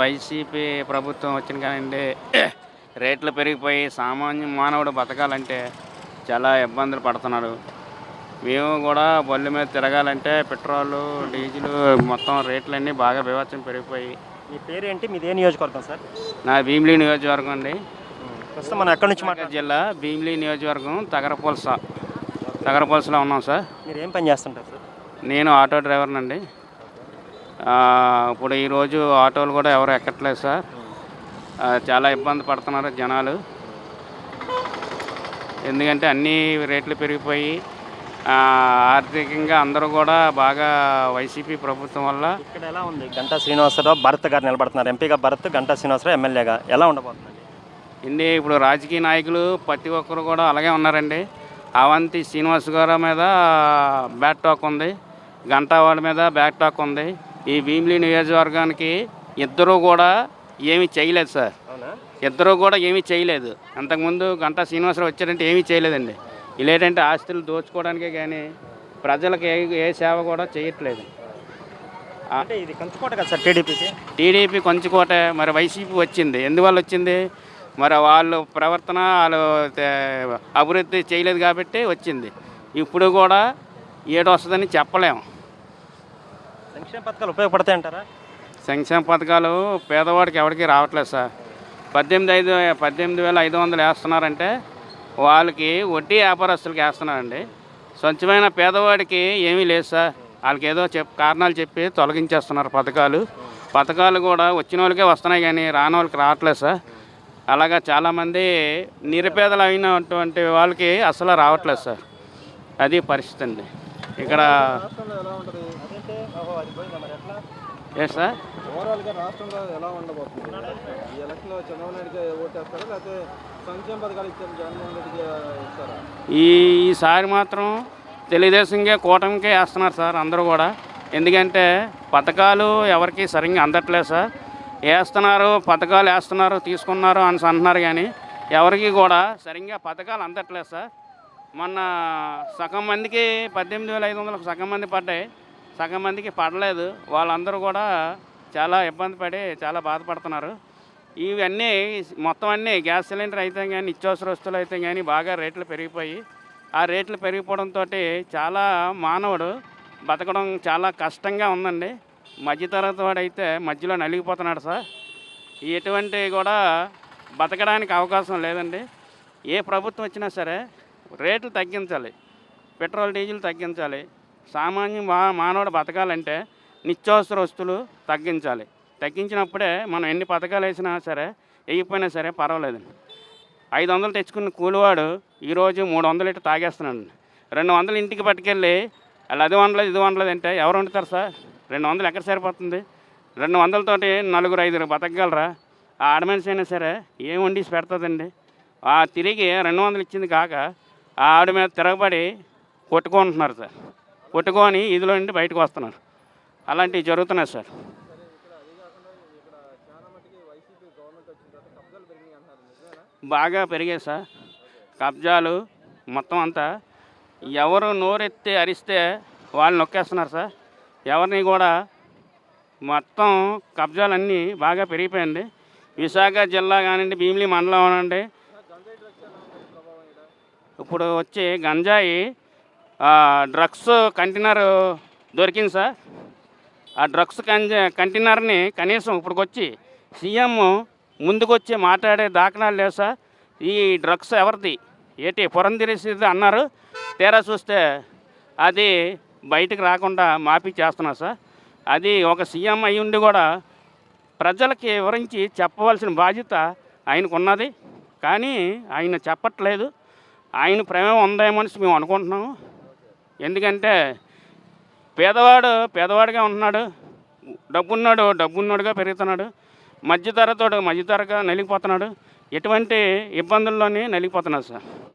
YCP ప్రభుత్వం వచ్చిన కానిండి రేట్లు పెరిగిపోయి సామాన్య మానవుడు బతకాలంటే చాలా ఇబ్బందులు పడుతున్నాడు. మేము కూడా బళ్ళు మీద తిరగాలంటే పెట్రోలు, డీజిలు మొత్తం రేట్లన్నీ బాగా బీభత్సం పెరిగిపోయి. మీ పేరేంటి? మీదే నియోజకవర్గం సార్? నా భీమిలి నియోజకవర్గం అండి. ప్రస్తుతం మనం ఎక్కడి నుంచి విశాఖ జిల్లా భీమిలి నియోజకవర్గం తగరపులసలో ఉన్నాం సార్. మీరు ఏం పని చేస్తుంటారు సార్? నేను ఆటో డ్రైవర్నండి. ఇప్పుడు ఈరోజు ఆటోలు కూడా ఎవరు ఎక్కట్లేదు సార్. చాలా ఇబ్బంది పడుతున్నారు జనాలు. ఎందుకంటే అన్నీ రేట్లు పెరిగిపోయి ఆర్థికంగా అందరూ కూడా బాగా వైసీపీ ప్రభుత్వం వల్ల. ఇక్కడ ఎలా ఉంది? గంటా శ్రీనివాసరావు భరత్ గారు నిలబడుతున్నారు, ఎంపీగా భరత్, గంటా శ్రీనివాసరావు ఎమ్మెల్యేగా. ఎలా ఉండబోతుందండి? ఇప్పుడు రాజకీయ నాయకులు ప్రతి ఒక్కరు కూడా అలాగే ఉన్నారండి. అవంతి శ్రీనివాస్ గారి మీద బ్యాక్ టాక్ ఉంది, గంటా వాళ్ళ మీద బ్యాక్ టాక్ ఉంది. ఈ భీమిలి నియోజకవర్గానికి ఇద్దరూ కూడా ఏమీ చేయలేదు సార్. ఇద్దరూ కూడా ఏమీ చేయలేదు. అంతకుముందు గంటా శ్రీనివాసరావు వచ్చారంటే ఏమీ చేయలేదండి. ఇలాంటి ఆస్తులు దోచుకోవడానికే కానీ ప్రజలకు ఏ సేవ కూడా చేయట్లేదు. అంటే ఇది కంచుకోట కదా సార్ టీడీపీకి? టీడీపీ కంచుకోట. మరి వైసీపీ వచ్చింది, ఎందువల్ల వచ్చింది? మరి వాళ్ళు ప్రవర్తన, వాళ్ళు అభివృద్ధి చేయలేదు కాబట్టి వచ్చింది. ఇప్పుడు కూడా ఏడు వస్తుందని చెప్పలేము. సంక్షేమ పథకాలు ఉపయోగపడతాయంటారా? సంక్షేమ పథకాలు పేదవాడికి ఎవరికి రావట్లేదు సార్. 18,500 వేస్తున్నారంటే వాళ్ళకి వడ్డీ వ్యాపారస్తులకి వేస్తున్నారండి. స్వచ్ఛమైన పేదవాడికి ఏమీ లేదు సార్. వాళ్ళకి ఏదో కారణాలు చెప్పి తొలగించేస్తున్నారు పథకాలు కూడా వచ్చిన వాళ్ళకే వస్తున్నాయి కానీ రాని వాళ్ళకి రావట్లేదు సార్. అలాగా చాలామంది నిరుపేదలు అయినటువంటి వాళ్ళకి అసలు రావట్లేదు సార్. అది పరిస్థితి అండి ఇక్కడ. ఏ సార్ ఓవరాల్గా రాష్ట్రంలో ఎలా ఉండబోతుంది? ఈ ఎలక్షన్లో చంద్రబాబు నాయుడుకి ఓటేస్తారా, లేకపోతే సంక్షేమ పథకాలు ఇచ్చారు జగన్మోహన్ రెడ్డికి ఇస్తారా? ఈసారి మాత్రం తెలుగుదేశంకే, కూటమికే వేస్తున్నారు సార్ అందరూ కూడా. ఎందుకంటే పథకాలు ఎవరికి సరిగ్గా అందట్లేదు సార్. పథకాలు వేస్తున్నారు, తీసుకున్నారు అని అంటున్నారు కానీ ఎవరికి కూడా సరిగ్గా పథకాలు అందట్లేదు సార్. మొన్న సగం మందికి 18,500 సగం మంది పడ్డాయి, సగం మందికి పడలేదు. వాళ్ళందరూ కూడా చాలా ఇబ్బంది పడి చాలా బాధపడుతున్నారు. ఇవన్నీ మొత్తం అన్నీ గ్యాస్ సిలిండర్ అయితే కానీ, నిత్యావసర వస్తువులు అయితే కానీ బాగా రేట్లు పెరిగిపోయి, ఆ రేట్లు పెరిగిపోవడంతో చాలా మానవుడు బతకడం చాలా కష్టంగా ఉందండి. మధ్యతరగతి వాడు అయితే మధ్యలో నలిగిపోతున్నాడు సార్. ఎటువంటి కూడా బతకడానికి అవకాశం లేదండి. ఏ ప్రభుత్వం వచ్చినా సరే రేట్లు తగ్గించాలి, పెట్రోల్ డీజిల్ తగ్గించాలి. సామాన్య మానవుడు బతకాలంటే నిత్యావసర వస్తువులు తగ్గించినప్పుడే మనం ఎన్ని పథకాలు వేసినా సరే, వేయకపోయినా సరే పర్వాలేదండి. 500 తెచ్చుకున్న కూలివాడు ఈరోజు 300 ఇటు తాగేస్తున్నాడు. 200 ఇంటికి పట్టుకెళ్ళి వాళ్ళు అది వండలేదు ఇది వండలేదు అంటే ఎవరు వండుతారు సార్? 200 ఎక్కడ సరిపోతుంది? 200తోటి 4-5 బతకగలరా? ఆ ఆడమనిషి అయినా సరే ఏం వండిసి పెడుతుందండి? తిరిగి 200 ఇచ్చింది కాక ఆ ఆవిడ మీద తిరగబడి కొట్టుకుంటున్నారు సార్. కొట్టుకొని ఇదిలో నుండి బయటకు వస్తున్నారు. అలాంటివి జరుగుతున్నాయి సార్. బాగా పెరిగాయి సార్ కబ్జాలు. మొత్తం అంతా ఎవరు నోరెత్తి అరిస్తే వాళ్ళు నొక్కేస్తున్నారు సార్. ఎవరిని కూడా మొత్తం కబ్జాలన్నీ బాగా పెరిగిపోయండి. విశాఖ జిల్లా కానివ్వండి, భీమిలి మండలం అనండి, ఇప్పుడు వచ్చి గంజాయి డ్రగ్స్ కంటైనర్ దొరికింది సార్. ఆ డ్రగ్స్ కంటైనర్ని కనీసం ఇప్పుడుకొచ్చి సీఎం ముందుకొచ్చి మాట్లాడే దాఖలాలు లేవు సార్. ఈ డ్రగ్స్ ఎవరిది ఏంటి పురంధరేసిది అన్నారు. తీరా చూస్తే అది బయటకు రాకుండా మాఫీ చేస్తున్నారు సార్. అది ఒక సీఎం అయి ఉండి కూడా ప్రజలకి వివరించి చెప్పవలసిన బాధ్యత ఆయనకు ఉన్నది, కానీ ఆయన చెప్పట్లేదు. ఆయన ప్రమేయం ఉందేమో అని మేము అనుకుంటున్నాము. ఎందుకంటే పేదవాడిగా ఉంటున్నాడు, డబ్బున్నోడుగా పెరుగుతున్నాడు, మధ్యతరగతిగా నలిగిపోతున్నాడు. ఎటువంటి ఇబ్బందుల్లోనే నలిగిపోతున్నాడు సార్.